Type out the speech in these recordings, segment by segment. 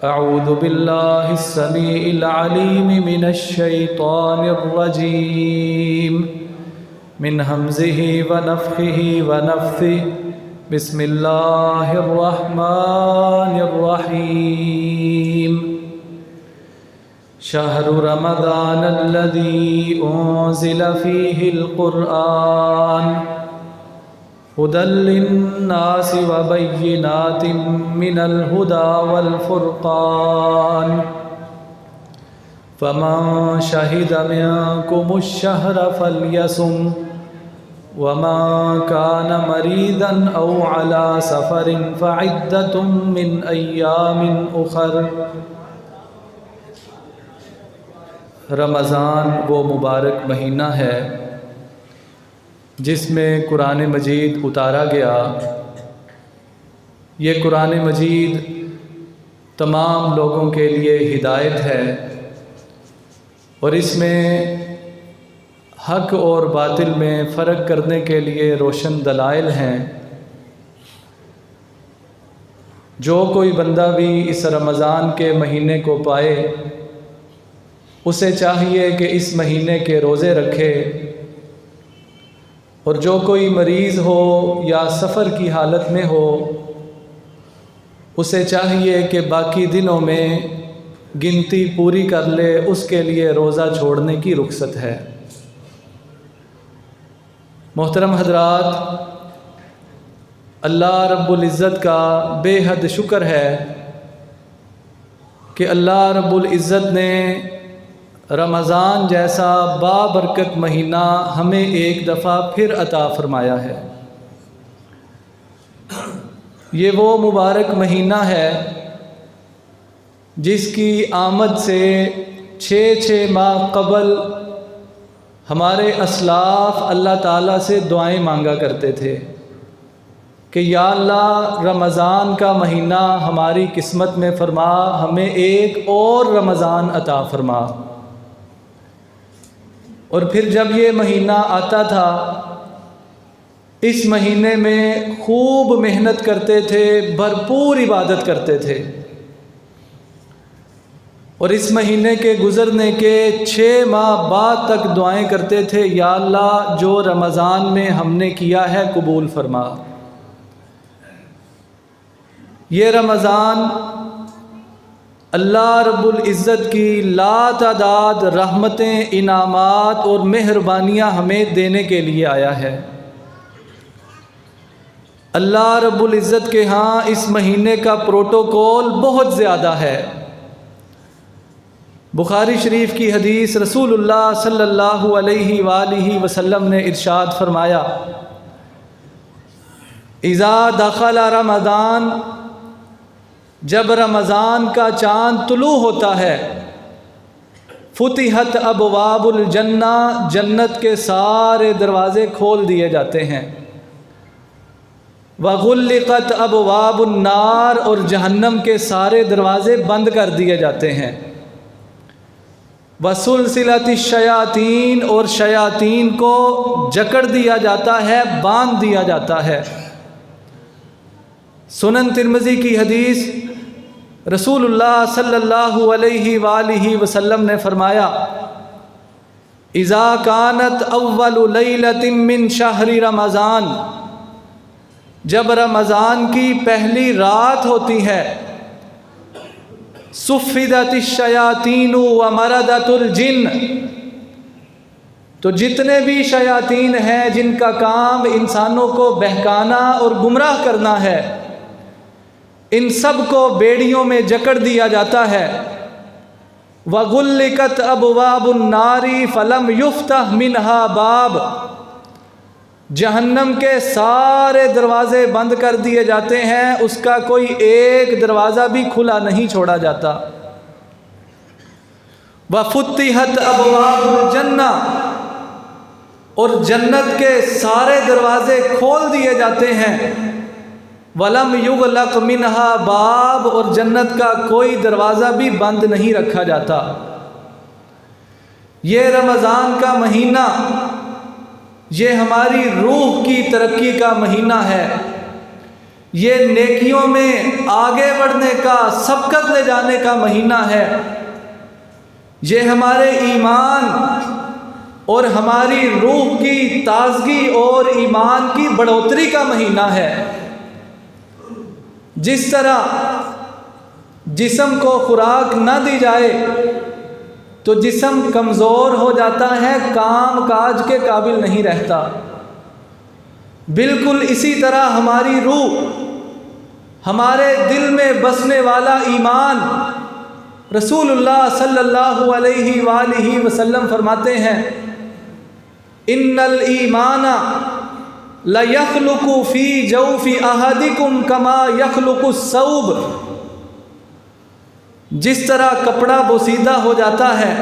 अऊज़ु बिल्लाहि स्समीइल अलीम मिनश शैतानिर रजीम मिन हम्ज़िही व नफ़्ख़िही व नफ़्थिही बिस्मिल्लाहिर रहमानिर रहीम। शहरु रमज़ानल्लज़ी उन्ज़िला फ़ीहिल क़ुरआन हुदल लिन्नासि व बय्यिनातिम मिनल हुदा वल फ़ुरक़ान फ़मन शहिद मिनकुमुश शहरा फ़लयसुम वमन कान मरीदन औ अला सफ़रिन फ़इद्दतुम मिन अय्यामिन उख़र। रमज़ान वो मुबारक महीना है जिसमें कुरान मजीद उतारा गया। ये कुरान मजीद तमाम लोगों के लिए हिदायत है और इसमें हक़ और बातिल में फ़र्क करने के लिए रोशन दलाइल हैं। जो कोई बंदा भी इस रमज़ान के महीने को पाए उसे चाहिए कि इस महीने के रोज़े रखे, और जो कोई मरीज़ हो या सफ़र की हालत में हो उसे चाहिए कि बाकी दिनों में गिनती पूरी कर ले, उसके लिए रोज़ा छोड़ने की रुख्सत है। मोहतरम हज़रात, अल्लाह रब्बुल इज़्ज़त का बेहद शुक्र है कि अल्लाह रब्बुल इज़्ज़त ने रमज़ान जैसा बाबरकत महीना हमें एक दफ़ा फिर अता फ़रमाया है। ये वो मुबारक महीना है जिसकी आमद से 6 माह कबल हमारे असलाफ़ अल्लाह ताला से दुआएं मांगा करते थे कि या अल्लाह रमज़ान का महीना हमारी किस्मत में फ़रमा, हमें एक और रमज़ान अता फ़रमा। और फिर जब ये महीना आता था, इस महीने में खूब मेहनत करते थे, भरपूर इबादत करते थे, और इस महीने के गुज़रने के 6 माह बाद तक दुआएं करते थे, या अल्लाह जो रमज़ान में हमने किया है कबूल फरमा। ये रमज़ान अल्लाह रब्बुल इज़्ज़त की लातादाद रहमतें, इनामात और मेहरबानियाँ हमें देने के लिए आया है। अल्लाह रब्बुल इज़्ज़त के यहाँ इस महीने का प्रोटोकॉल बहुत ज़्यादा है। बुखारी शरीफ की हदीस रसूलुल्लाह सल्लल्लाहु अलैहि वसल्लम ने इरशाद फरमाया, इज़ा दखला रमज़ान, जब रमज़ान का चाँद तुलू होता है, फुतिहत अबवाबुल जन्ना, जन्नत के सारे दरवाज़े खोल दिए जाते हैं। वगुल्लिक़त अबवाबुन नार, और जहन्नम के सारे दरवाज़े बंद कर दिए जाते हैं। वसुलसिलतिश शयातीन, और शयातीन को जकड़ दिया जाता है, बांध दिया जाता है। सुनन तिर्मिज़ी की हदीस रसूलुल्लाह सल्लल्लाहु अलैहि वसल्लम ने फरमाया, इज़ा कानत अव्वलु लैलतिन मिन शहरी रमज़ान, जब रमज़ान की पहली रात होती है, सुफ़िदतिश शयातीनु व मरदतुल जिन्न, तो जितने भी शयातीन हैं जिनका काम इंसानों को बहकाना और गुमराह करना है, इन सब को बेड़ियों में जकड़ दिया जाता है। वगुल्लिकत अबवाबुन नारी फलम युफ्तह मिनहा बाब, जहन्नम के सारे दरवाज़े बंद कर दिए जाते हैं, उसका कोई एक दरवाज़ा भी खुला नहीं छोड़ा जाता। वफुत्तिहत अबवाबुल जन्ना, और जन्नत के सारे दरवाज़े खोल दिए जाते हैं। वलम युगलक मिनहा बाब, और जन्नत का कोई दरवाज़ा भी बंद नहीं रखा जाता। ये रमज़ान का महीना, ये हमारी रूह की तरक्की का महीना है। ये नेकियों में आगे बढ़ने का, सबकत ले जाने का महीना है। ये हमारे ईमान और हमारी रूह की ताजगी और ईमान की बढ़ोतरी का महीना है। जिस तरह जिस्म को खुराक न दी जाए तो जिस्म कमज़ोर हो जाता है, काम काज के काबिल नहीं रहता, बिल्कुल इसी तरह हमारी रूह, हमारे दिल में बसने वाला ईमान, रसूलुल्लाह सल्लल्लाहु अलैहि वसल्लम फरमाते हैं, इन्नल ईमाना ला यखलुकु फी जौफि अहदिकुम कमा यखलुकु सौब। जिस तरह कपड़ा बोसीदा हो जाता है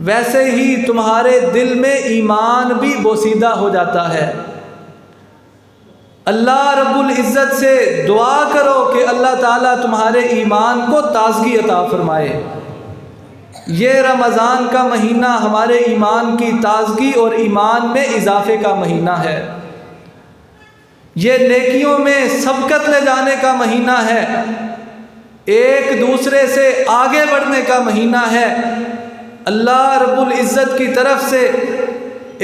वैसे ही तुम्हारे दिल में ईमान भी बोसीदा हो जाता है। अल्लाह रब्बुल इज़्ज़त से दुआ करो कि अल्लाह ताला तुम्हारे ईमान को ताज़गी अता फरमाए। ये रमज़ान का महीना हमारे ईमान की ताज़गी और ईमान में इजाफे का महीना है। ये नेकियों में सबकत ले जाने का महीना है, एक दूसरे से आगे बढ़ने का महीना है। अल्लाह रब्बुल इज़्ज़त की तरफ से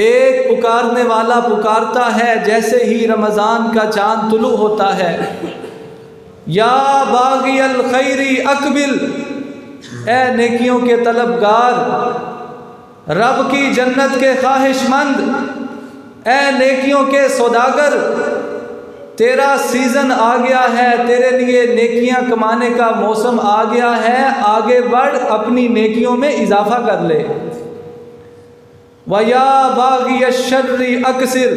एक पुकारने वाला पुकारता है, जैसे ही रमज़ान का चाँद तुलू होता है, या बाग़ियल खैरी अक़बिल, ए नेकियों के तलबगार, रब की जन्नत के ख्वाहिशमंद, ए नेकियों के सौदागर, तेरा सीज़न आ गया है, तेरे लिए नेकियां कमाने का मौसम आ गया है, आगे बढ़, अपनी नेकियों में इजाफा कर ले। वया बाग़िय शर्रि अक्सिर,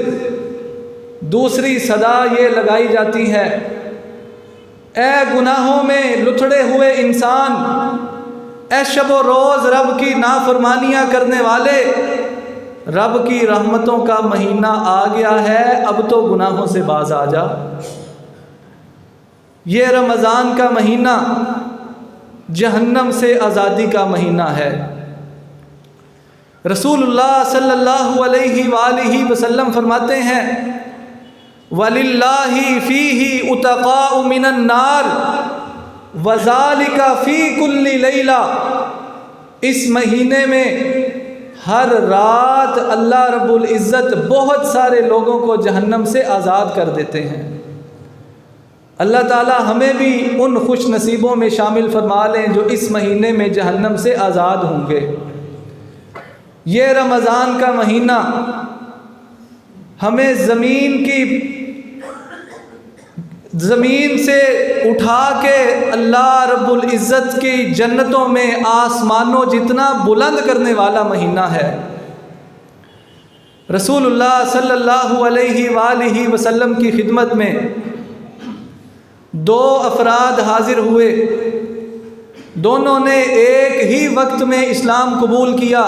दूसरी सदा ये लगाई जाती है, ए गुनाहों में लुथड़े हुए इंसान, ए शब रोज़ रब की नाफरमानियाँ करने वाले, रब की रहमतों का महीना आ गया है, अब तो गुनाहों से बाज आ जा। ये रमज़ान का महीना जहन्नम से आज़ादी का महीना है। रसूलुल्लाह सल्लल्लाहु अलैहि वसल्लम फरमाते हैं, वलिल्लाहि फ़ीही उतक़ाउ मिनन नार वज़ालिका फ़ी कुल्ली लैला। इस महीने में हर रात अल्लाह रब्बुल इज़्ज़त बहुत सारे लोगों को जहन्नम से आज़ाद कर देते हैं। अल्लाह ताला हमें भी उन खुश नसीबों में शामिल फरमा लें जो इस महीने में जहन्नम से आज़ाद होंगे। ये रमज़ान का महीना हमें ज़मीन से उठा के अल्लाह रब्बुल इज़्ज़त की जन्नतों में आसमानों जितना बुलंद करने वाला महीना है। रसूलुल्लाह सल्लल्लाहु अलैहि वसल्लम की खिदमत में दो अफराद हाजिर हुए, दोनों ने एक ही वक्त में इस्लाम कबूल किया।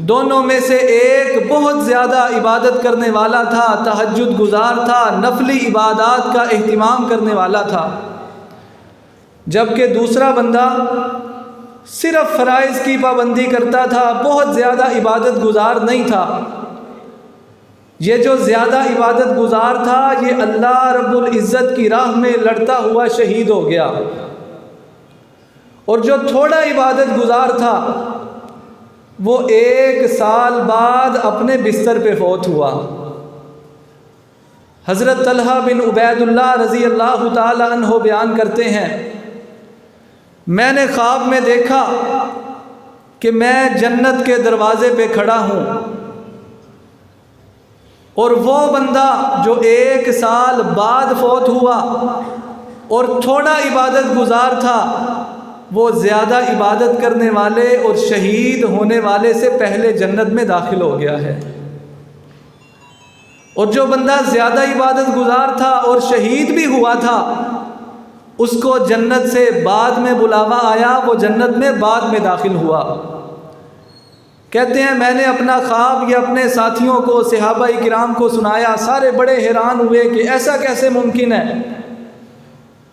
दोनों में से एक बहुत ज़्यादा इबादत करने वाला था, तहज्जुद गुज़ार था, नफली इबादात का एहतिमाम करने वाला था, जबकि दूसरा बंदा सिर्फ़ फ़राइज़ की पाबंदी करता था, बहुत ज़्यादा इबादत गुज़ार नहीं था। ये जो ज़्यादा इबादत गुज़ार था ये अल्लाह रब्बुल इज़्ज़त की राह में लड़ता हुआ शहीद हो गया, और जो थोड़ा इबादत गुज़ार था वो 1 साल बाद अपने बिस्तर पे फौत हुआ। हज़रत तलहा बिन उबैदुल्लाह रज़ी अल्लाह ताला अन्हो बयान करते हैं, मैंने ख्वाब में देखा कि मैं जन्नत के दरवाज़े पे खड़ा हूँ, और वो बंदा जो 1 साल बाद फौत हुआ और थोड़ा इबादत गुज़ार था, वो ज़्यादा इबादत करने वाले और शहीद होने वाले से पहले जन्नत में दाखिल हो गया है। और जो बंदा ज़्यादा इबादत गुज़ार था और शहीद भी हुआ था, उसको जन्नत से बाद में बुलावा आया, वो जन्नत में बाद में दाखिल हुआ। कहते हैं मैंने अपना ख्वाब या अपने साथियों को, सहाबा-ए किराम को सुनाया, सारे बड़े हैरान हुए कि ऐसा कैसे मुमकिन है।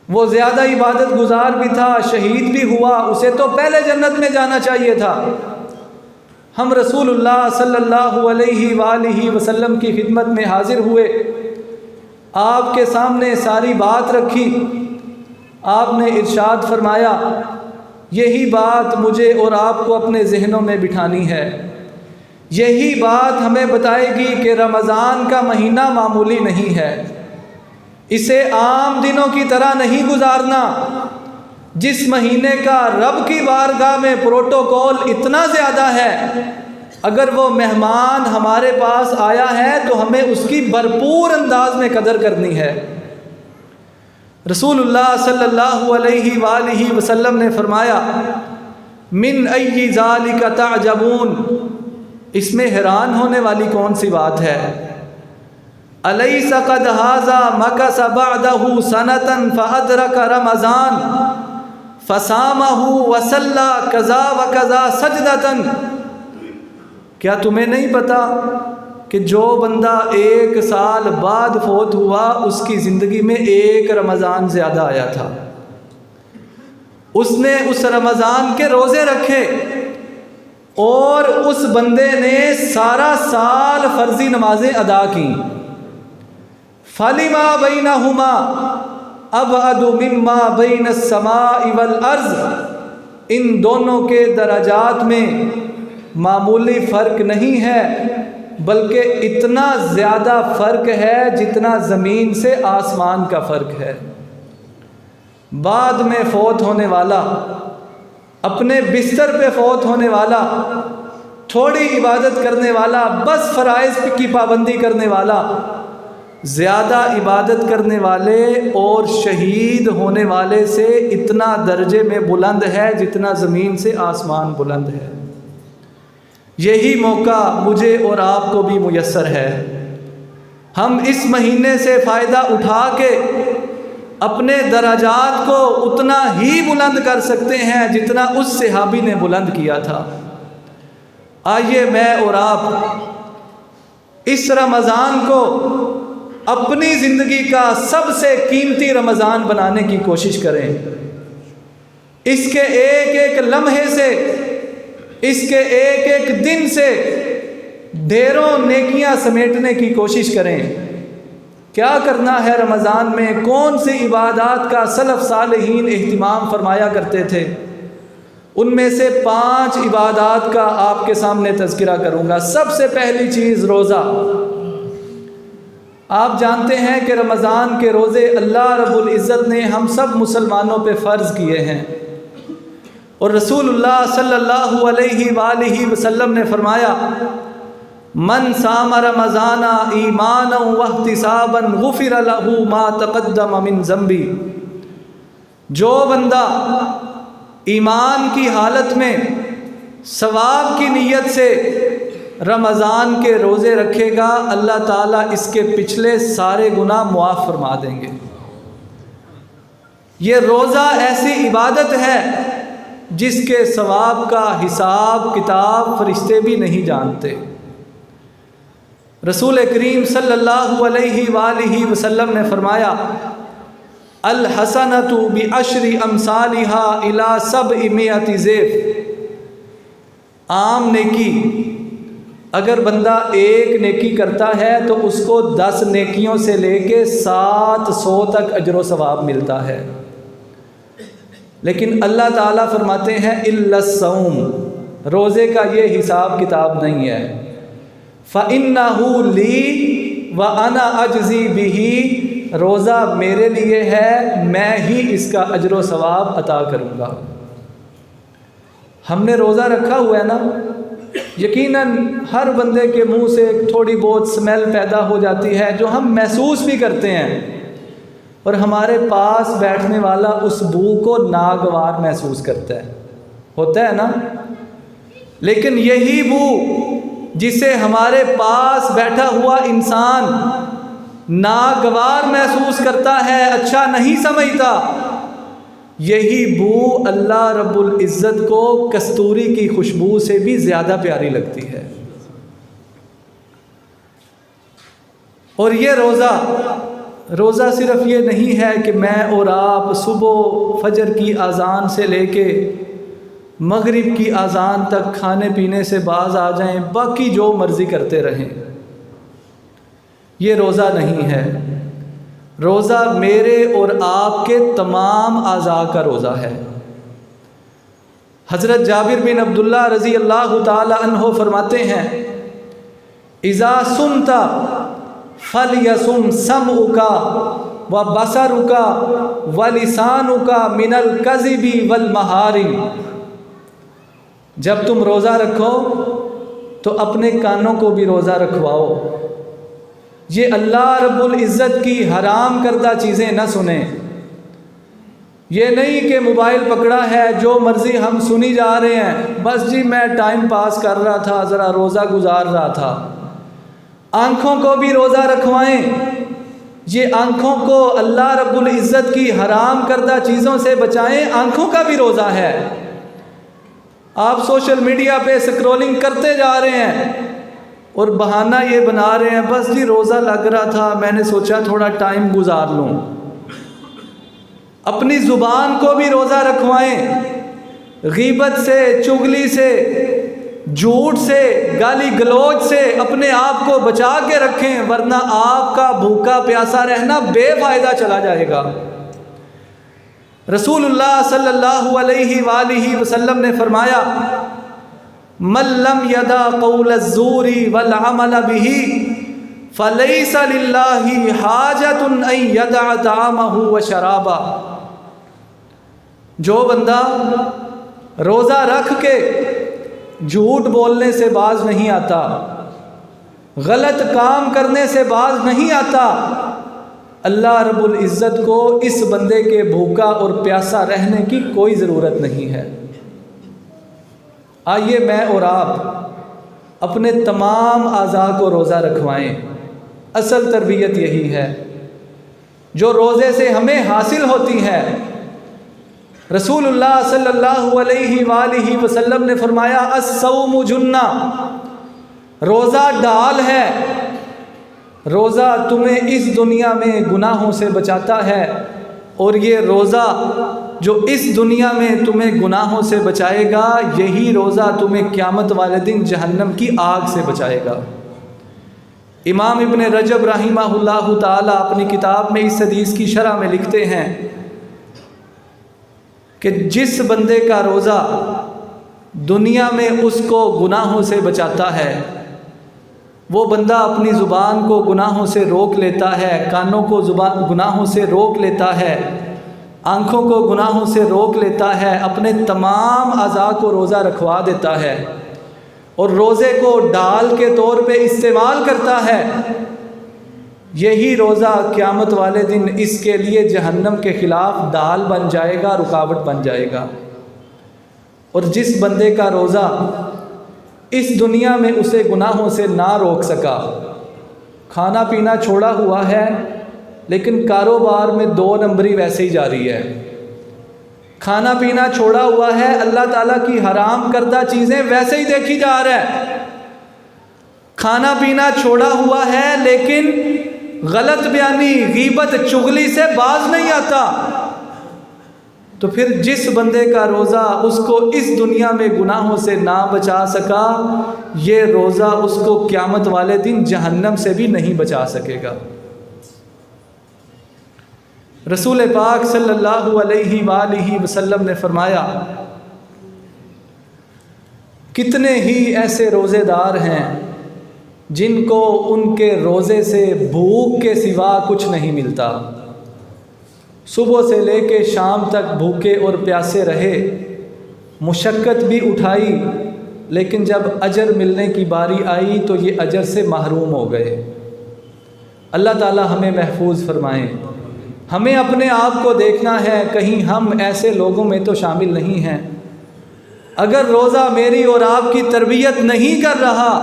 वो ज़्यादा इबादत गुज़ार भी था, शहीद भी हुआ, उसे तो पहले जन्नत में जाना चाहिए था। हम रसूलुल्लाह सल्लल्लाहु अलैहि वसल्लम की खिदमत में हाजिर हुए। आपके सामने सारी बात रखी। आपने इरशाद फरमाया, यही बात मुझे और आपको अपने जहनों में बिठानी है। यही बात हमें बताएगी कि रमज़ान का महीना मामूली नहीं है। इसे आम दिनों की तरह नहीं गुजारना। जिस महीने का रब की बारगाह में प्रोटोकॉल इतना ज़्यादा है, अगर वो मेहमान हमारे पास आया है तो हमें उसकी भरपूर अंदाज में कदर करनी है। रसूलुल्लाह सल्लल्लाहु अलैहि वसल्लम ने फरमाया, मिन अय्यि ज़ालिका तअजबून, इसमें हैरान होने वाली कौन सी बात है। अलैसा क़द हाज़ा मकस बअदहु सनतन फ़अदरक रमज़ान फ़सामहु वसल्ला कज़ा व कज़ा सजदतन। क्या तुम्हें नहीं पता कि जो बंदा 1 साल बाद फौत हुआ उसकी ज़िंदगी में 1 रमज़ान ज़्यादा आया था। उसने उस रमज़ान के रोज़े रखे और उस बंदे ने सारा साल फ़र्ज़ी नमाजें अदा की। फलिमा बैनहुमा अबअदु मिम्मा बैनस समाई वल अर्ज़, इन दोनों के दराजात में मामूली फ़र्क नहीं है, बल्कि इतना ज़्यादा फ़र्क है जितना ज़मीन से आसमान का फ़र्क है। बाद में फ़ौत होने वाला, अपने बिस्तर पे फ़ौत होने वाला, थोड़ी इबादत करने वाला, बस फ़राइज़ की पाबंदी करने वाला, ज़्यादा इबादत करने वाले और शहीद होने वाले से इतना दर्जे में बुलंद है जितना ज़मीन से आसमान बुलंद है। यही मौका मुझे और आपको भी मुयस्सर है। हम इस महीने से फ़ायदा उठा के अपने दराजात को उतना ही बुलंद कर सकते हैं जितना उस सहाबी ने बुलंद किया था। आइए मैं और आप इस रमज़ान को अपनी ज़िंदगी का सबसे कीमती रमज़ान बनाने की कोशिश करें। इसके एक एक लम्हे से, इसके एक एक दिन से ढेरों नेकियां समेटने की कोशिश करें। क्या करना है रमज़ान में, कौन सी इबादत का सलफ़ सालिहीन एहतिमाम फरमाया करते थे, उनमें से 5 इबादत का आपके सामने तज़किरा करूँगा। सबसे पहली चीज़ रोज़ा। आप जानते हैं कि रमज़ान के रोज़े अल्लाह रब्बुल इज़्ज़त ने हम सब मुसलमानों पे फ़र्ज़ किए हैं और रसूलुल्लाह सल्लल्लाहु अलैहि वसल्लम ने फरमाया, मन साम रमज़ाना ईमानन वहतिसाबन गुफ़िर लहू मा तक़द्दम मिन ज़ंबी। जो बंदा ईमान की हालत में सवाब की नीयत से रमज़ान के रोज़े रखेगा, अल्लाह ताला इसके पिछले सारे गुनाह मुआफ़ फरमा देंगे। ये रोज़ा ऐसी इबादत है जिसके सवाब का हिसाब किताब फरिश्ते भी नहीं जानते। रसूल करीम सल्लल्लाहु अलैहि वसल्लम ने फरमाया, अल हसनतु बि अशरी अमसालिहा इला सबइ मिअति ज़िफ़। आम नेकी अगर बंदा 1 नेकी करता है तो उसको 10 नेकियों से लेके 700 तक अजर सवाब मिलता है। लेकिन अल्लाह ताला फरमाते हैं इल्लस्सौम, रोज़े का ये हिसाब किताब नहीं है। फ़इन्नहु ली व अना अजज़ी बिही, रोज़ा मेरे लिए है, मैं ही इसका अजर व सवाब अता करूँगा। हमने रोज़ा रखा हुआ है ना, यकीनन हर बंदे के मुंह से थोड़ी बहुत स्मेल पैदा हो जाती है जो हम महसूस भी करते हैं, और हमारे पास बैठने वाला उस बू को नागवार महसूस करता है, होता है ना। लेकिन यही बू जिसे हमारे पास बैठा हुआ इंसान नागवार महसूस करता है, अच्छा नहीं समझता, यही बू अल्लाह रब्बुल इज़्ज़त को कस्तूरी की खुशबू से भी ज़्यादा प्यारी लगती है। और ये रोज़ा सिर्फ़ ये नहीं है कि मैं और आप सुबह फजर की अज़ान से लेके मगरिब की अज़ान तक खाने पीने से बाज आ जाएं, बाकी जो मर्ज़ी करते रहें, ये रोज़ा नहीं है। रोज़ा मेरे और आपके तमाम आज़ा का रोज़ा है। हज़रत जाबिर बिन अब्दुल्ला रज़ी अल्लाह ताला अन्हो फरमाते हैं, इज़ा सुनता फल यसुम समउका व बसरुका व लिसानुका मिनल कज़िबी वल महारिम। जब तुम रोज़ा रखो तो अपने कानों को भी रोज़ा रखवाओ, ये अल्लाह रब्बुल इज़्ज़त की हराम करदा चीज़ें न सुने। ये नहीं कि मोबाइल पकड़ा है जो मर्ज़ी हम सुनी जा रहे हैं, बस जी मैं टाइम पास कर रहा था, ज़रा रोज़ा गुजार रहा था। आँखों को भी रोज़ा रखवाएं, ये आँखों को अल्लाह रब्बुल इज़्ज़त की हराम करदा चीज़ों से बचाएं, आँखों का भी रोज़ा है। आप सोशल मीडिया पे स्क्रॉलिंग करते जा रहे हैं और बहाना ये बना रहे हैं, बस जी रोज़ा लग रहा था, मैंने सोचा थोड़ा टाइम गुजार लूँ। अपनी ज़ुबान को भी रोज़ा रखवाएं, गीबत से, चुगली से, झूठ से, गाली गलौज से अपने आप को बचा के रखें, वरना आपका भूखा प्यासा रहना बेफ़ायदा चला जाएगा। रसूलुल्लाह सल्लल्लाहु अलैहि वसल्लम ने फरमाया, मल्लम यदा कौल ज़ूरी वल अमल बिही फलैसा लिल्लाहि हाजतुन अन यदा तामहु व शराबा। जो बंदा रोज़ा रख के झूठ बोलने से बाज नहीं आता, गलत काम करने से बाज नहीं आता, अल्लाह रब्बुल इज़्ज़त को इस बंदे के भूखा और प्यासा रहने की कोई ज़रूरत नहीं है। आइए मैं और आप अपने तमाम आज़ा को रोज़ा रखवाएं। असल तरबियत यही है जो रोज़े से हमें हासिल होती है। रसूलुल्लाह सल्लल्लाहु अलैहि वसल्लम ने फरमाया, अस्सौमु जुन्ना, रोज़ा ढाल है। रोज़ा तुम्हें इस दुनिया में गुनाहों से बचाता है, और ये रोज़ा जो इस दुनिया में तुम्हें गुनाहों से बचाएगा, यही रोज़ा तुम्हें क़यामत वाले दिन जहन्नम की आग से बचाएगा। इमाम इब्न रजब रहिमहुल्लाहु ताला अपनी किताब में इस हदीस की शरह में लिखते हैं कि जिस बंदे का रोज़ा दुनिया में उसको गुनाहों से बचाता है, वो बंदा अपनी ज़ुबान को गुनाहों से रोक लेता है, कानों को गुनाहों से रोक लेता है, आँखों को गुनाहों से रोक लेता है, अपने तमाम अज़ा को रोज़ा रखवा देता है और रोज़े को ढाल के तौर पे इस्तेमाल करता है। यही रोज़ा क़यामत वाले दिन इसके लिए जहन्नम के ख़िलाफ़ ढाल बन जाएगा, रुकावट बन जाएगा। और जिस बंदे का रोज़ा इस दुनिया में उसे गुनाहों से ना रोक सका, खाना पीना छोड़ा हुआ है लेकिन कारोबार में 2 नंबरी वैसे ही जारी है, खाना पीना छोड़ा हुआ है, अल्लाह ताला की हराम करदा चीज़ें वैसे ही देखी जा रहा है, खाना पीना छोड़ा हुआ है लेकिन गलत बयानी, गीबत, चुगली से बाज नहीं आता, तो फिर जिस बंदे का रोज़ा उसको इस दुनिया में गुनाहों से ना बचा सका, ये रोज़ा उसको क़यामत वाले दिन जहन्नम से भी नहीं बचा सकेगा। रसूल पाक सल्लल्लाहु अलैहि वसल्लम ने फरमाया, कितने ही ऐसे रोज़ेदार हैं जिनको उनके रोज़े से भूख के सिवा कुछ नहीं मिलता, सुबह से लेके शाम तक भूखे और प्यासे रहे, मुशक्क़त भी उठाई, लेकिन जब अजर मिलने की बारी आई तो ये अजर से महरूम हो गए। अल्लाह ताला हमें महफूज फरमाएँ। हमें अपने आप को देखना है, कहीं हम ऐसे लोगों में तो शामिल नहीं हैं। अगर रोज़ा मेरी और आपकी तरबियत नहीं कर रहा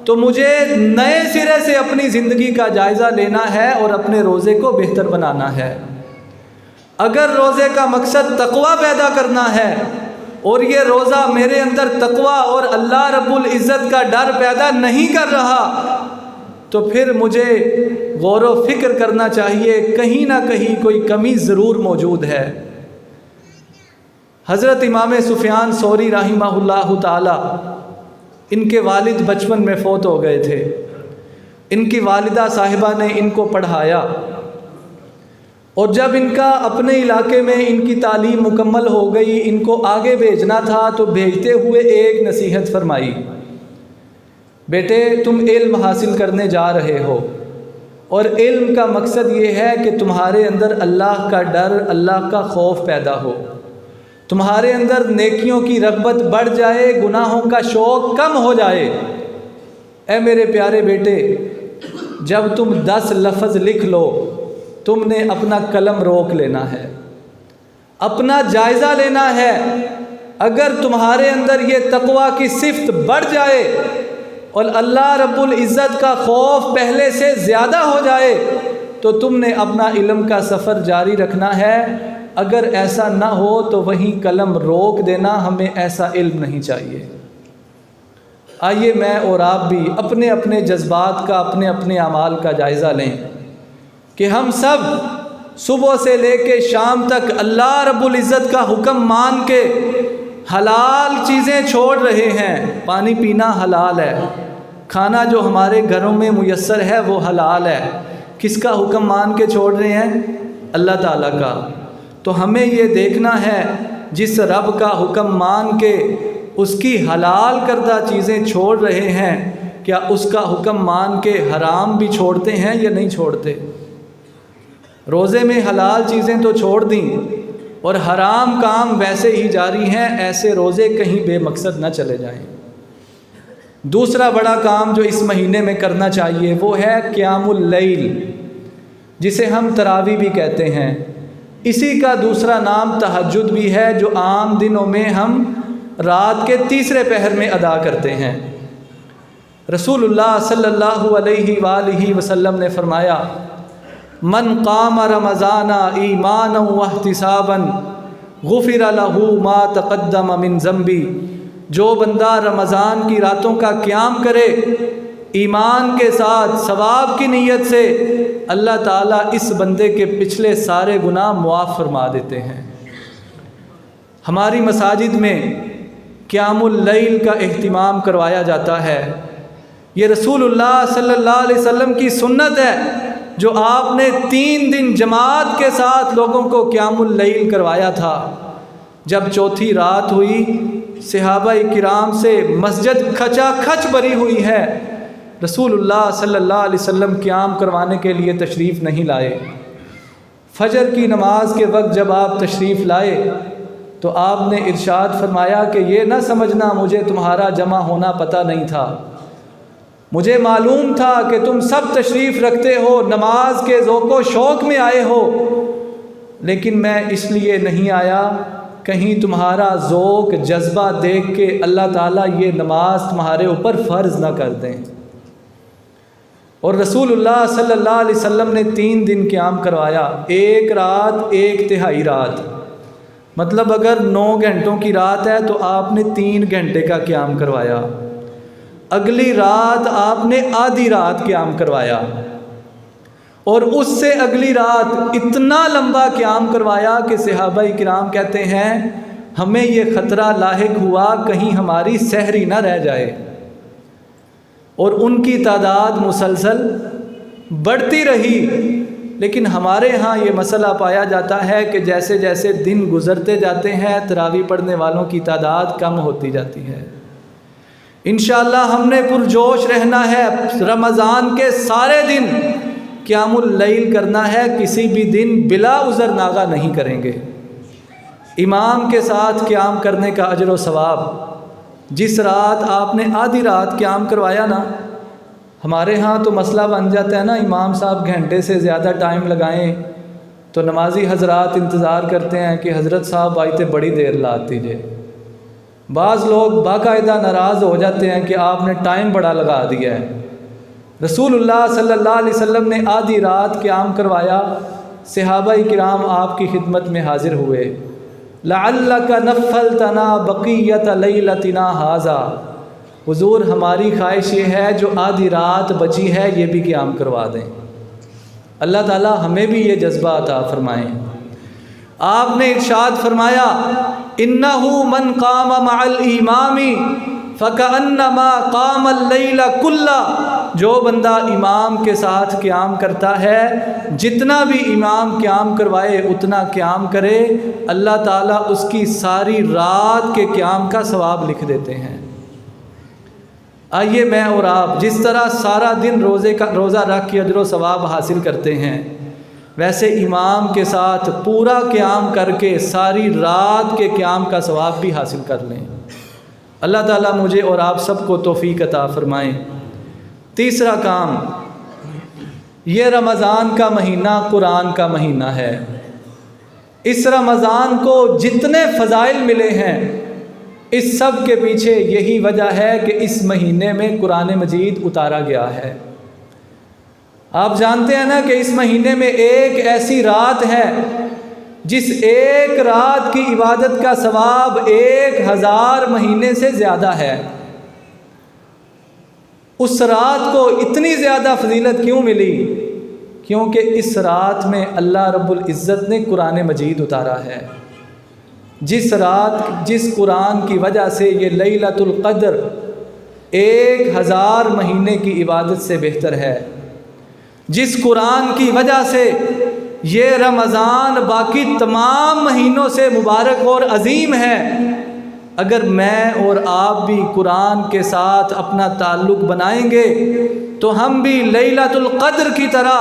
तो मुझे नए सिरे से अपनी ज़िंदगी का जायज़ा लेना है और अपने रोज़े को बेहतर बनाना है। अगर रोज़े का मकसद तक़वा पैदा करना है और ये रोज़ा मेरे अंदर तक़वा और अल्लाह रब्बुल इज़्ज़त का डर पैदा नहीं कर रहा, तो फिर मुझे गौर व फ़िक्र करना चाहिए, कहीं ना कहीं कोई कमी ज़रूर मौजूद है। हज़रत इमाम सुफ़ियान सौरी रहिमहुल्लाहु ताला, इनके वालिद बचपन में फ़ौत हो गए थे। इनकी वालिदा साहिबा ने इनको पढ़ाया, और जब इनका अपने इलाके में इनकी तालीम मुकम्मल हो गई, इनको आगे भेजना था, तो भेजते हुए एक नसीहत फरमाई, बेटे तुम इल्म हासिल करने जा रहे हो और इल्म का मकसद ये है कि तुम्हारे अंदर अल्लाह का डर, अल्लाह का खौफ पैदा हो, तुम्हारे अंदर नेकियों की रग़बत बढ़ जाए, गुनाहों का शौक़ कम हो जाए। ऐ मेरे प्यारे बेटे, जब तुम 10 लफ्ज़ लिख लो, तुमने अपना कलम रोक लेना है, अपना जायज़ा लेना है। अगर तुम्हारे अंदर ये तक़वा की सिफ़त बढ़ जाए और अल्लाह रब्बुल इज़्ज़त का खौफ पहले से ज़्यादा हो जाए, तो तुमने अपना इल्म का सफ़र जारी रखना है। अगर ऐसा ना हो तो वहीं कलम रोक देना, हमें ऐसा इल्म नहीं चाहिए। आइए मैं और आप भी अपने अपने जज्बात का, अपने अपने अमाल का जायज़ा लें कि हम सब सुबह से लेके शाम तक अल्लाह रब्बुल इज़्ज़त का हुक्म मान के हलाल चीज़ें छोड़ रहे हैं। पानी पीना हलाल है, खाना जो हमारे घरों में मुयस्सर है वो हलाल है। किसका हुक्म मान के छोड़ रहे हैं? अल्लाह ताला का। तो हमें ये देखना है, जिस रब का हुक्म मान के उसकी हलाल करदा चीज़ें छोड़ रहे हैं, क्या उसका हुक्म मान के हराम भी छोड़ते हैं या नहीं छोड़ते? रोज़े में हलाल चीज़ें तो छोड़ दी और हराम काम वैसे ही जारी हैं। ऐसे रोज़े कहीं बेमकसद न चले जाएं। दूसरा बड़ा काम जो इस महीने में करना चाहिए वो है क़ियामुल लैल, जिसे हम तरावी भी कहते हैं। इसी का दूसरा नाम तहज्जुद भी है, जो आम दिनों में हम रात के तीसरे पहर में अदा करते हैं। रसूलुल्लाह सल्लल्लाहु अलैहि वसल्लम ने फरमाया, मन क़ाम रमज़ाना ईमानन वहतिसाबन गुफ़िर लहू मा तक़द्दम मिन ज़ंबी। जो बंदा रमज़ान की रातों का क़याम करे ईमान के साथ, सवाब की नीयत से, अल्लाह ताला इस बंदे के पिछले सारे गुनाह मुआफ़ फरमा देते हैं। हमारी मसाजिद में क़ियामुल लैल का एहतिमाम करवाया जाता है। ये रसूलुल्लाह सल्लल्लाहु अलैहि वसल्लम की सुन्नत है, जो आपने 3 दिन जमात के साथ लोगों को क़ियामुल लैल करवाया था। जब चौथी रात हुई, सहाबाए किराम से मस्जिद खचाखच भरी हुई है। रसूलुल्लाह सल्लल्लाहु अलैहि वसल्लम क़याम करवाने के लिए तशरीफ़ नहीं लाए। फ़जर की नमाज के वक्त जब आप तशरीफ़ लाए तो आपने इरशाद फरमाया कि ये ना समझना मुझे तुम्हारा जमा होना पता नहीं था, मुझे मालूम था कि तुम सब तशरीफ़ रखते हो, नमाज के ज़ौक़ शौक़ में आए हो, लेकिन मैं इसलिए नहीं आया कहीं तुम्हारा ज़ौक़ जज्बा देख के अल्लाह ताला ये नमाज तुम्हारे ऊपर फ़र्ज़ ना कर दें। और रसूलुल्लाह सल्लल्लाहु अलैहि वसल्लम ने 3 दिन क़याम करवाया, 1 रात 1 तिहाई रात, मतलब अगर 9 घंटों की रात है तो आपने 3 घंटे का क़याम करवाया। अगली रात आपने आधी रात क़याम करवाया और उससे अगली रात इतना लंबा क़याम करवाया कि सहाबाए किराम कहते हैं हमें ये ख़तरा लाहिक हुआ कहीं हमारी सहरी ना रह जाए। और उनकी तादाद मुसलसल बढ़ती रही। लेकिन हमारे यहाँ ये मसला पाया जाता है कि जैसे जैसे दिन गुज़रते जाते हैं तरावी पढ़ने वालों की तादाद कम होती जाती है। इंशाअल्लाह हमने पुरजोश रहना है, रमज़ान के सारे दिन क़ियामुल लैल करना है, किसी भी दिन बिला उज़र नागा नहीं करेंगे। इमाम के साथ क़याम करने का अजर व सवाब, जिस रात आपने आधी रात क़याम करवाया ना, हमारे यहाँ तो मसला बन जाता है ना, इमाम साहब घंटे से ज़्यादा टाइम लगाएं तो नमाजी हजरात इंतज़ार करते हैं कि हज़रत साहब आइते बड़ी देर लात दीजिए। बाज़ लोग बाकायदा नाराज़ हो जाते हैं कि आपने टाइम बड़ा लगा दिया है। रसूलुल्लाह सल्लल्लाहु अलैहि वसल्लम ने आधी रात क़याम करवाया, सहाबाए किराम आपकी खिदमत में हाज़िर हुए। लअल्लका नफ़्फ़लतना बक़ियत लैलतिना हाज़ा, हुज़ूर हमारी ख्वाहिश ये है जो आधी रात बची है ये भी क़याम करवा दें। अल्लाह ताला हमें भी ये जज्बा अता फ़रमाएँ। आपने इरशाद फरमाया, इन्नहु मन क़ाम मअल इमामी फ़कअन्नमा क़ामल लैला कुल्ला, जो बंदा इमाम के साथ क़याम करता है, जितना भी इमाम क़याम करवाए उतना क़याम करे, अल्लाह ताला उसकी सारी रात के क़याम का सवाब लिख देते हैं। आइए मैं और आप जिस तरह सारा दिन रोज़ा रख के अजर व सवाब हासिल करते हैं, वैसे इमाम के साथ पूरा क़याम करके सारी रात के क़याम का सवाब भी हासिल कर लें। अल्लाह ताला मुझे और आप सबको तौफ़ीक़ अता फ़रमाएँ। तीसरा काम, ये रमज़ान का महीना कुरान का महीना है। इस रमज़ान को जितने फ़ज़ाइल मिले हैं, इस सब के पीछे यही वजह है कि इस महीने में कुरान मजीद उतारा गया है। आप जानते हैं ना कि इस महीने में एक ऐसी रात है जिस एक रात की इबादत का सवाब 1000 महीने से ज़्यादा है। उस रात को इतनी ज़्यादा फजीलत क्यों मिली? क्योंकि इस रात में अल्लाह रब्बुल इज़्ज़त ने कुरान मजीद उतारा है। जिस कुरान की वजह से ये लैलतुल क़द्र 1000 महीने की इबादत से बेहतर है, जिस कुरान की वजह से ये रमज़ान बाकी तमाम महीनों से मुबारक और अजीम है। अगर मैं और आप भी कुरान के साथ अपना ताल्लुक़ बनाएंगे तो हम भी लैलतुल क़द्र की तरह,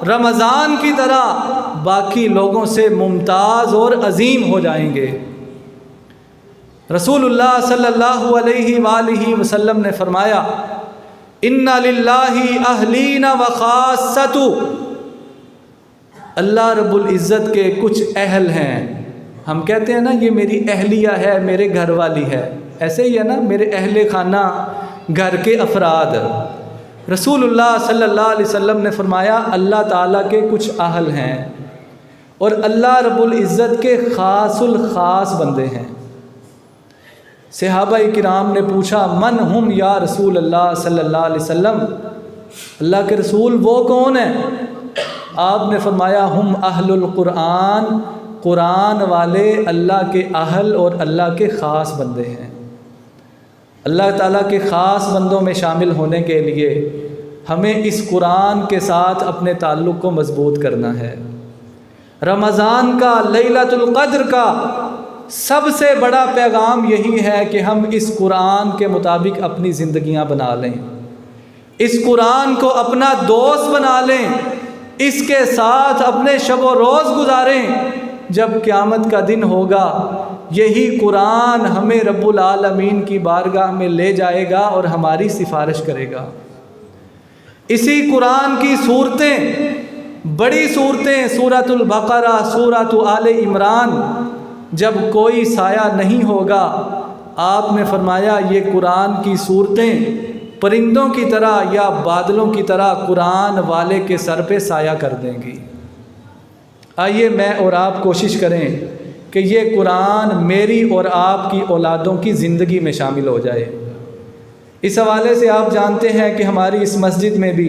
रमज़ान की तरह बाकी लोगों से मुमताज़ और अजीम हो जाएंगे। रसूलुल्लाह सल्लल्लाहु अलैहि वसल्लम ने फरमाया, इन्ना लिल्लाहि अहलीना व खासतु, अल्लाह रब्बुल इज़्ज़त के कुछ अहल हैं। हम कहते हैं ना ये मेरी अहलिया है, मेरे घर वाली है, ऐसे ही है ना, मेरे अहले खाना, घर के अफराद। रसूलुल्लाह सल्लल्लाहु अलैहि वसल्लम ने फरमाया अल्लाह ताला के कुछ अहल हैं और अल्लाह रब्बुल इज़्ज़त के ख़ासुल ख़ास बंदे हैं। सहाबा किराम ने पूछा, मन हुम या रसूल अल्लाह सल्लल्लाहु अलैहि वसल्लम, अल्लाह के रसूल वो कौन है? आपने फरमाया, हुम अहलुल कुरान, कुरान वाले अल्लाह के अहल और अल्लाह के ख़ास बंदे हैं। अल्लाह ताला के ख़ास बंदों में शामिल होने के लिए हमें इस कुरान के साथ अपने ताल्लुक़ को मज़बूत करना है। रमज़ान का, लैलतुल क़द्र का सबसे बड़ा पैगाम यही है कि हम इस कुरान के मुताबिक अपनी ज़िंदगियां बना लें, इस कुरान को अपना दोस्त बना लें, इसके साथ अपने शब व रोज़ गुजारें। जब क़यामत का दिन होगा, यही कुरान हमें रब्बुल आलमीन की बारगाह में ले जाएगा और हमारी सिफारिश करेगा। इसी कुरान की सूरतें, बड़ी सूरतें, सूरतुल बक़रा, सूरतु आले इमरान, जब कोई साया नहीं होगा, आपने फरमाया ये कुरान की सूरतें परिंदों की तरह या बादलों की तरह कुरान वाले के सर पे साया कर देंगी। आइए मैं और आप कोशिश करें कि ये कुरान मेरी और आपकी औलादों की ज़िंदगी में शामिल हो जाए। इस हवाले से आप जानते हैं कि हमारी इस मस्जिद में भी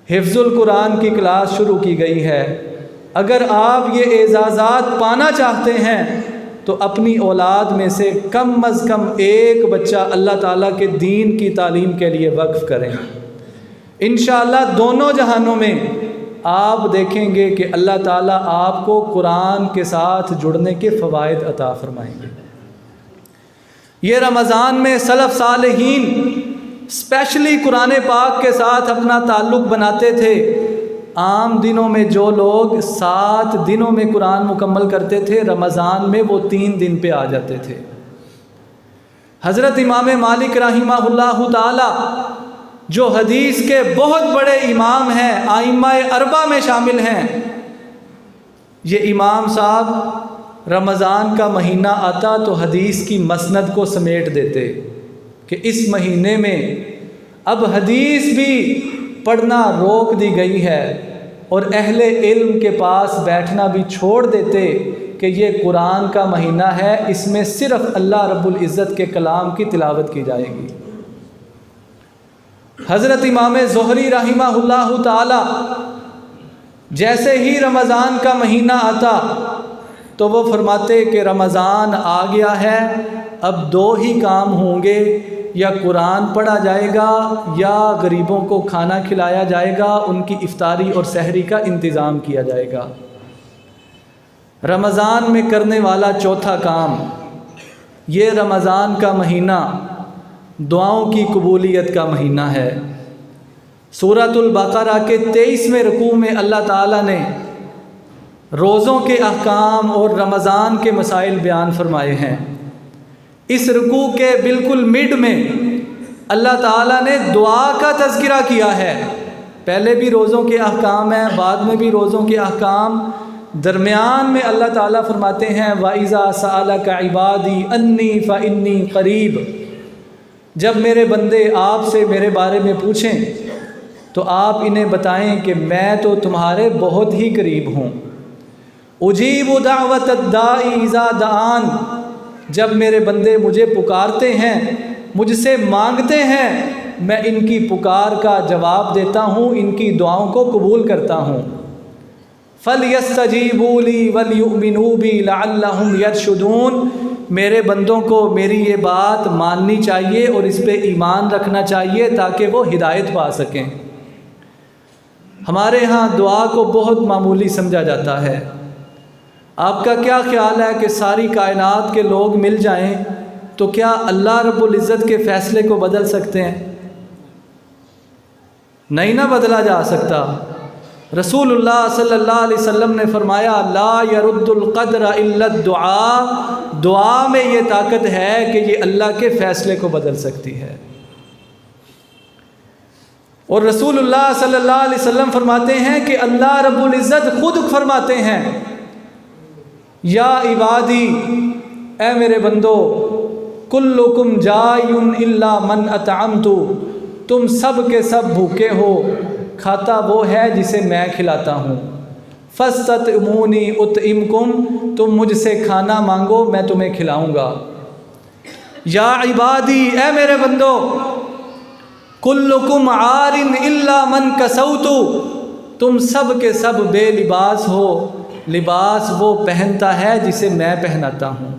हिफ्ज़ुल कुरान की क्लास शुरू की गई है। अगर आप ये एजाज़ात पाना चाहते हैं तो अपनी औलाद में से कम अज़ कम एक बच्चा अल्लाह ताला के दीन की तालीम के लिए वक्फ़ करें। इंशाअल्लाह दोनों जहानों में आप देखेंगे कि अल्लाह ताला आपको कुरान के साथ जुड़ने के फ़वाइद अता फ़रमाएंगे। ये रमज़ान में सलफ़ सालेहीन स्पेशली कुरान पाक के साथ अपना ताल्लुक़ बनाते थे। आम दिनों में जो लोग 7 दिनों में कुरान मुकम्मल करते थे, रमज़ान में वो 3 दिन पे आ जाते थे। हज़रत इमाम मालिक रहिमहुल्लाहु ताला जो हदीस के बहुत बड़े इमाम हैं, आइम्माए अरबा में शामिल हैं, ये इमाम साहब रमज़ान का महीना आता तो हदीस की मसनद को समेट देते कि इस महीने में अब हदीस भी पढ़ना रोक दी गई है और अहले इल्म के पास बैठना भी छोड़ देते कि ये कुरान का महीना है, इसमें सिर्फ़ अल्लाह रब्बुल इज़्ज़त के कलाम की तिलावत की जाएगी। हज़रत इमाम ज़ुहरी रहिमहुल्लाहु ताला जैसे ही रमज़ान का महीना आता तो वो फरमाते कि रमज़ान आ गया है, अब दो ही काम होंगे, या कुरान पढ़ा जाएगा या गरीबों को खाना खिलाया जाएगा, उनकी इफ्तारी और सहरी का इंतज़ाम किया जाएगा। रमज़ान में करने वाला चौथा काम, ये रमज़ान का महीना दुआओं की कबूलियत का महीना है। सूरतुल बक़रा के 23वें रुकू में अल्लाह ताला ने रोज़ों के अहकाम और रमज़ान के मसाइल बयान फरमाए हैं। इस रुकू के बिल्कुल मिड में अल्लाह ताला ने दुआ का तज़किरा किया है। पहले भी रोज़ों के अहकाम हैं, बाद में भी रोज़ों के अहकाम, दरमियान में अल्लाह ताला फरमाते हैं वाइज़ा सअलका इबादी अन्नी फ़इन्नी क़रीब। जब मेरे बंदे आपसे मेरे बारे में पूछें तो आप इन्हें बताएं कि मैं तो तुम्हारे बहुत ही करीब हूँ। उजीबु दावतद दाई इज़ा दान, जब मेरे बंदे मुझे पुकारते हैं, मुझसे मांगते हैं, मैं इनकी पुकार का जवाब देता हूँ, इनकी दुआओं को कबूल करता हूँ। फलयस्तजीबू ली वलयुमिनू बी लअल्लहुम यरशुदून, मेरे बंदों को मेरी ये बात माननी चाहिए और इस पे ईमान रखना चाहिए ताकि वो हिदायत पा सकें। हमारे यहाँ दुआ को बहुत मामूली समझा जाता है। आपका क्या ख्याल है कि सारी कायनात के लोग मिल जाएं तो क्या अल्लाह रब्बुल इज़्ज़त के फ़ैसले को बदल सकते हैं? नहीं ना बदला जा सकता। रसूलुल्लाह सल्लल्लाहु अलैहि वसल्लम ने फरमाया ला यरुद्दुल क़द्र इल्ला दुआ, दुआ में ये ताकत है कि ये अल्लाह के फ़ैसले को बदल सकती है। और रसूलुल्लाह सल्लल्लाहु अलैहि वसल्लम फरमाते हैं कि अल्लाह रब्बुल इज़्ज़त खुद फरमाते हैं या इबादी, ए मेरे बंदो, कुल्लुकुम जायुन इल्ला मन अतअमतु, तुम सब के सब भूखे हो, खाता वो है जिसे मैं खिलाता हूँ। फस्ततइमूनी उतइमकुम, तुम मुझसे खाना मांगो मैं तुम्हें खिलाऊँगा। या इबादी, ए मेरे बंदो, कुल्लुकुम आरिन इल्ला मन कसौतु, तुम सब के सब बेलिबास हो, लिबास वो पहनता है जिसे मैं पहनाता हूँ।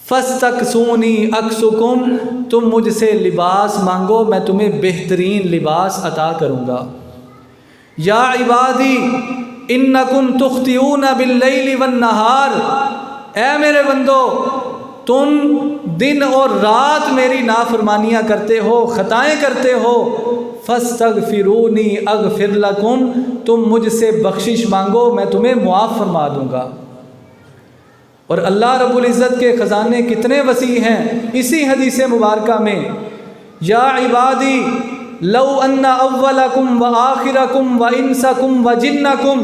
फस्तकसूनी अक्सुकुम, तुम मुझसे लिबास मांगो मैं तुम्हें बेहतरीन लिबास अता करूँगा। या इबादी इन्नकुम तुख्तिऊना बिल्लैलि वन्नहार, ऐ मेरे बंदो, तुम दिन और रात मेरी नाफरमानियाँ करते हो, ख़ताएँ करते हो। फस्तगफिरूनी अगफिर लकुम, तुम मुझसे बख्शिश मांगो मैं तुम्हें मुआफ़ फरमा दूँगा। और अल्लाह रब्बुल इज़्ज़त के ख़ज़ाने कितने वसी हैं। इसी हदीस मुबारका में या इबादी लौ अन्ना अव्वलकुम व आखिरकुम व इंसकुम व जिन्नकुम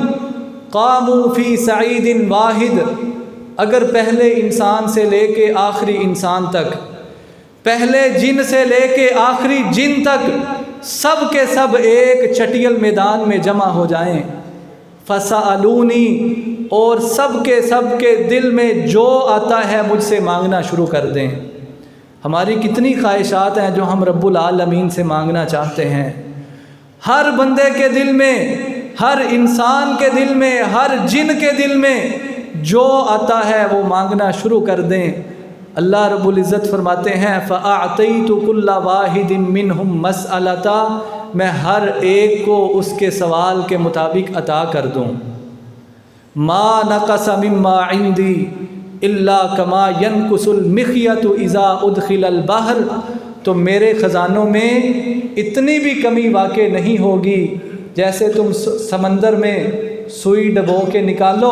क़ामू फ़ी सईदिन वाहिद, अगर पहले इंसान से लेके आखिरी इंसान तक, पहले जिन से लेके आखिरी जिन तक, सब के सब एक चटियल मैदान में जमा हो जाएं, फसअलूनी, और सब के दिल में जो आता है मुझसे मांगना शुरू कर दें। हमारी कितनी ख्वाहिशात हैं जो हम रब्बुल आलमीन से मांगना चाहते हैं। हर बंदे के दिल में, हर इंसान के दिल में, हर जिन के दिल में जो आता है वो मांगना शुरू कर दें। अल्लाह रब्बुल इज़्ज़त फरमाते हैं फ़अअतैतु कुल्ला वाहिदिन मिनहुम मसअलता, मैं हर एक को उसके सवाल के मुताबिक अता कर दूँ। मा नक़स मिम्मा इंदी इल्ला कमा यनकुसुल मिख़यतु इज़ा उदखिलल बहर, तो मेरे ख़ज़ानों में इतनी भी कमी वाक़ई नहीं होगी जैसे तुम समंदर में सुई डबो के निकालो,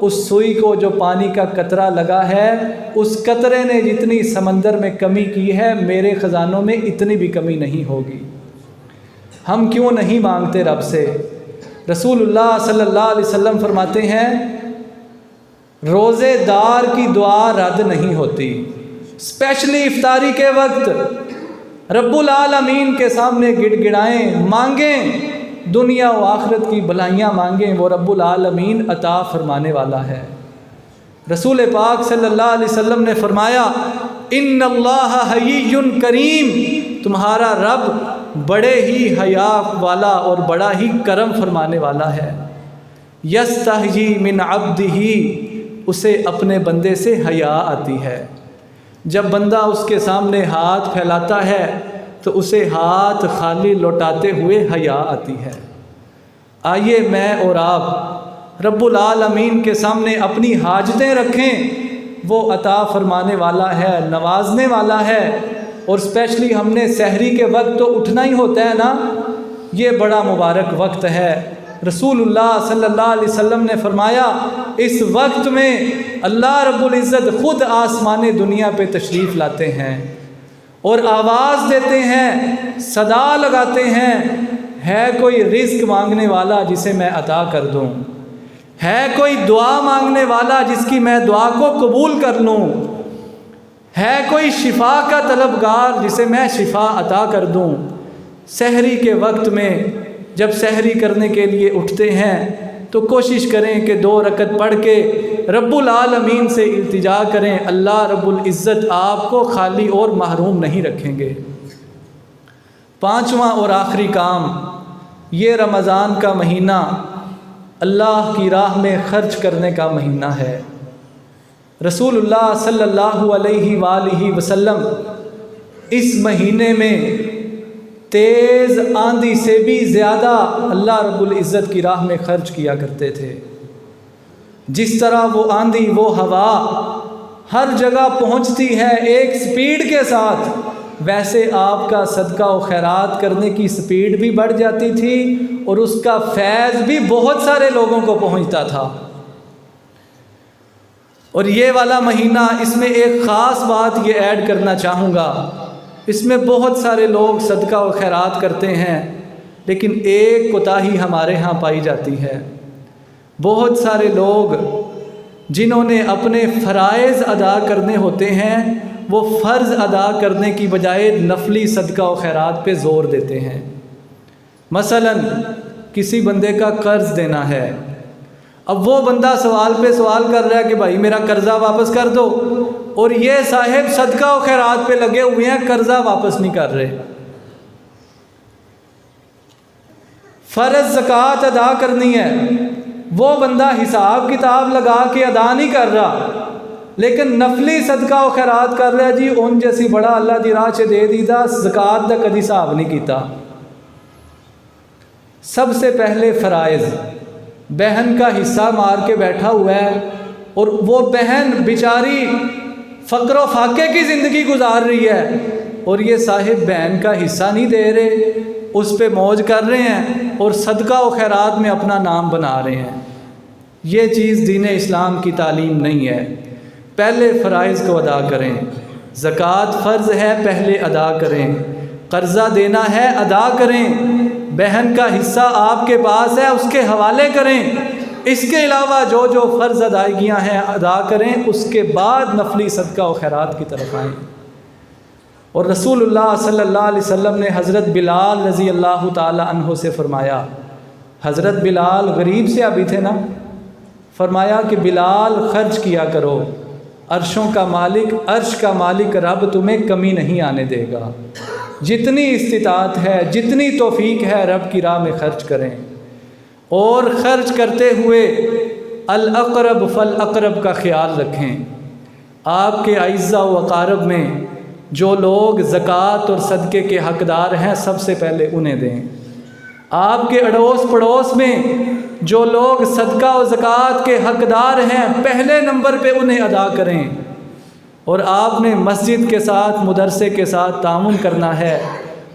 उस सुई को जो पानी का कतरा लगा है, उस कतरे ने जितनी समंदर में कमी की है, मेरे ख़ज़ानों में इतनी भी कमी नहीं होगी। हम क्यों नहीं मांगते रब से? रसूलुल्लाह सल्लल्लाहु अलैहि वसल्लम फरमाते हैं रोज़ेदार की दुआ रद्द नहीं होती। स्पेशली इफ्तारी के वक्त रब्बुल आलमीन के सामने गिड़गिड़ाएं, मांगें, दुनिया व आखिरत की भलाइयाँ मांगें, वो रब्बुल आलमीन अता फरमाने वाला है। रसूल पाक सल्लल्लाहु अलैहि वसल्लम ने फरमाया इन्नल्लाह हय्युन करीम, तुम्हारा रब बड़े ही हया वाला और बड़ा ही करम फरमाने वाला है। यस्तहयी मिन अब्दिही उसे अपने बंदे से हया आती है। जब बंदा उसके सामने हाथ फैलाता है तो उसे हाथ खाली लौटाते हुए हया आती है। आइए मैं और आप रब्बुल आलमीन के सामने अपनी हाजतें रखें। वो अता फरमाने वाला है, नवाजने वाला है। और स्पेशली हमने सहरी के वक्त तो उठना ही होता है ना, ये बड़ा मुबारक वक्त है। रसूलुल्लाह सल्लल्लाहु अलैहि वसल्लम ने फरमाया, इस वक्त में अल्लाह रब्बुल इज़्ज़त ख़ुद आसमान दुनिया पे तशरीफ़ लाते हैं और आवाज़ देते हैं, सदा लगाते हैं, है कोई रिज़्क मांगने वाला जिसे मैं अता कर दूँ, है कोई दुआ मांगने वाला जिसकी मैं दुआ को कबूल कर लूँ, है कोई शिफा का तलबगार जिसे मैं शिफा अता कर दूँ। सहरी के वक्त में जब सहरी करने के लिए उठते हैं तो कोशिश करें कि 2 रकत पढ़ के रब्बुल आलमीन से इल्तिजा करें, अल्लाह रब्बुल इज़्ज़त आपको खाली और महरूम नहीं रखेंगे। 5वां और आखिरी काम, ये रमज़ान का महीना अल्लाह की राह में ख़र्च करने का महीना है। रसूलुल्लाह सल्लल्लाहु अलैहि वसल्लम इस महीने में तेज़ आंधी से भी ज़्यादा अल्लाह रब्बुल इज़्ज़त की राह में ख़र्च किया करते थे। जिस तरह वो आंधी, वो हवा हर जगह पहुंचती है एक स्पीड के साथ, वैसे आपका सदका व खैरात करने की स्पीड भी बढ़ जाती थी और उसका फैज़ भी बहुत सारे लोगों को पहुंचता था। और ये वाला महीना, इसमें एक ख़ास बात ये ऐड करना चाहूँगा, इसमें बहुत सारे लोग सदका व खैरात करते हैं, लेकिन एक कोताही हमारे यहाँ पाई जाती है। बहुत सारे लोग जिन्होंने अपने फ़राइज़ अदा करने होते हैं, वो फ़र्ज़ अदा करने की बजाय नफली सदका व खैरात पे ज़ोर देते हैं। मसलन किसी बंदे का कर्ज़ देना है, अब वो बंदा सवाल पे सवाल कर रहा है कि भाई मेरा कर्ज़ा वापस कर दो, और ये साहिब सदका व खैरात पे लगे हुए हैं, कर्ज़ा वापस नहीं कर रहे। फ़र्ज़ ज़कात अदा करनी है, वो बंदा हिसाब किताब लगा के अदा नहीं कर रहा, लेकिन नफली सदका व खैरात कर रहा है। जी उन जैसी बड़ा अल्लाह दी राह च दे दीदा, ज़कात दा कदी हिसाब नहीं किया। सबसे पहले फ़राइज़, बहन का हिस्सा मार के बैठा हुआ है और वो बहन बेचारी फ़क्र व फाके की ज़िंदगी गुजार रही है, और ये साहिब बहन का हिस्सा नहीं दे रहे, उस पे मौज कर रहे हैं और सदका व खैरात में अपना नाम बना रहे हैं। ये चीज़ दीन इस्लाम की तालीम नहीं है। पहले फ़राइज़ को अदा करें, ज़कात फ़र्ज़ है पहले अदा करें, कर्ज़ा देना है अदा करें, बहन का हिस्सा आपके पास है उसके हवाले करें, इसके अलावा जो जो फ़र्ज़ अदायगियाँ हैं अदा करें, उसके बाद नफली सदका व खैरात की तरफ आएँ। और रसूलुल्लाह सल्लल्लाहु अलैहि वसल्लम ने हज़रत बिलाल रज़ी अल्लाह ताला अन्हु से फ़रमाया, हज़रत बिलाल गरीब से अभी थे ना, फ़रमाया कि बिलाल ख़र्च किया करो, अर्शों का मालिक, अर्श का मालिक रब तुम्हें कमी नहीं आने देगा। जितनी इस्तिताअत है, जितनी तौफीक है, रब की राह में ख़र्च करें। और ख़र्च करते हुए अल अक़रब फ़ल अक़रब का ख़्याल रखें। आपके अइज़्ज़ा व अक़ारब में जो लोग ज़कात और सदक़े के हक़दार हैं, सबसे पहले उन्हें दें। आपके अड़ोस पड़ोस में जो लोग सदका व ज़कात के हक़दार हैं, पहले नंबर पे उन्हें अदा करें। और आपने मस्जिद के साथ, मदरसे के साथ तामुन करना है,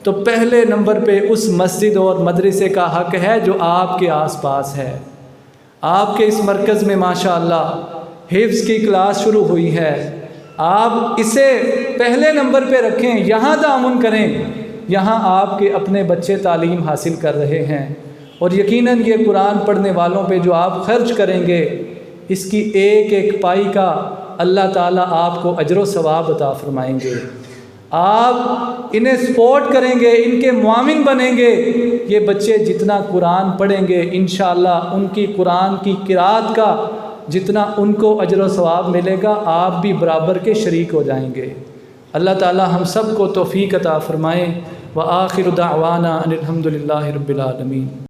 तो पहले नंबर पे उस मस्जिद और मदरसे का हक़ है जो आपके आसपास है। आपके इस मरकज़ में माशाअल्लाह हिफ्ज़ की क्लास शुरू हुई है, आप इसे पहले नंबर पे रखें, यहाँ तामुन करें, यहाँ आपके अपने बच्चे तालीम हासिल कर रहे हैं। और यकीनन ये कुरान पढ़ने वालों पे जो आप ख़र्च करेंगे, इसकी एक एक पाई का अल्लाह ताला आपको अजर सवाब अता फ़रमाएंगे। आप इन्हें सपोर्ट करेंगे, इनके मुआमिन बनेंगे। ये बच्चे जितना कुरान पढ़ेंगे, इंशाअल्लाह उनकी कुरान की किरात का जितना उनको अजर सवाब मिलेगा, आप भी बराबर के शरीक हो जाएंगे। अल्लाह ताला हम सब को तौफ़ीक़ अता फ़रमाए। व आखिर दावाना अनिल हम्दुलिल्लाहि रब्बिल आलमीन।